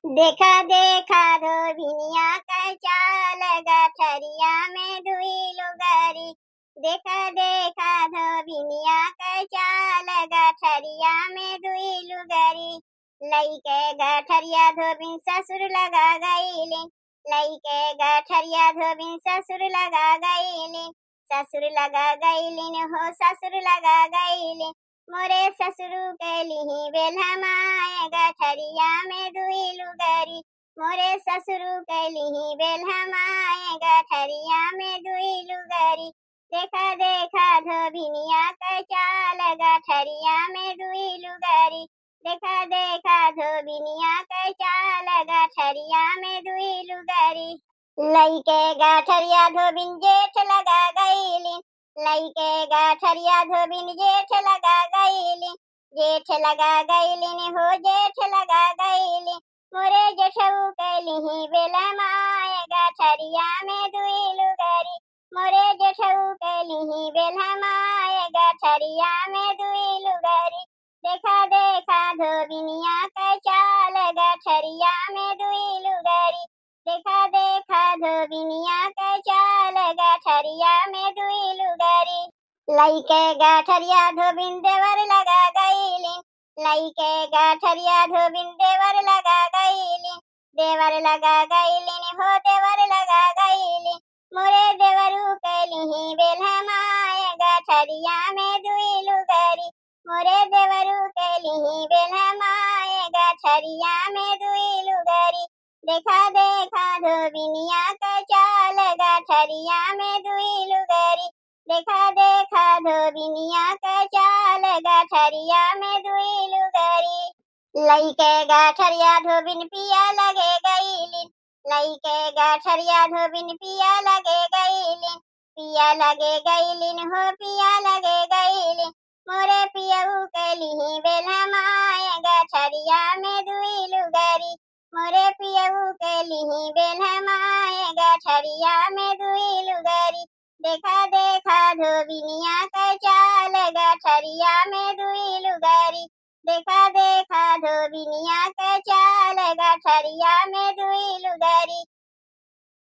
देखा देखा धोबिनिया का चाल गठरिया में दुई लुगारी। देखा देखा धोबिनिया का चाल गठरिया में दुई लुगारी। लईके गठरिया धोबिन ससुर लगा गईली। लईके गठरिया धोबिन ससुर लगा गईली। ससुर लगा गईलिन हो ससुर लगा गईली। मोरे ससुरु के लिही बेलहमाए गठरिया में दुई लुगारी। मोरे ससुरु के लिही बेलहमाए गठरिया में दुई लुगारी। देखा देखा धोबिनिया का चाल गठरिया में दुई लुगारी। देखा देखा धोबिनिया का चाल गठरिया में दुई लुगारी। लईके गठरिया धोबिन जेठ लगा गईली। लईके गठरिया धोबिन जेठ लगा गईली। जेठ लगा गईलिन हो जेठ लगा गईली। मोरे जेठऊ कैलिही बेलहमाए गठरिया में दुई लुगारी। मोरे जेठऊ कैलिही बेलहमाए गठरिया में दुई लुगारी। देखा देखा धोबिनिया का चाल गठरिया में दुई लुगारी। देखा देखा धोबिनिया का चाल गठरिया में दुई लुगारी। लईके गठरिया धोबिन देवर लगा गईली। लईके गठरिया धोबिन देवर लगा गईली। देवर लगा गईलिन हो देवर लगा गईली। मोरे देवरू कैलिही बेलहमाए गठरिया में दुई लुगारी। मोरे देवरू कैलिही बेलहमाए गठरिया में दुई लुगारी। देखा देखा धोबिनिया का चाल गठरिया में दुई लुगारी। देखा देखा धोबिनिया का चाल गठरिया में दुई लुगारी। लईके गठरिया धोबिन पिया लगे गईलिन। लईके गठरिया धोबिन पिया लगे गईलिन। पिया लगे गईलिन हो पिया लगे गईलिन। मोरे पियऊ कैलिही बेलहमाए गठरिया में दुई लुगारी। मोरे पियऊ कैलिही बेलहमाए गठरिया में दुई लुगारी। देखा देखा धोबिनिया का चाल गठरिया में दुई लुगारी। देखा देखा धोबिनिया का चाल गठरिया में दुई लुगारी।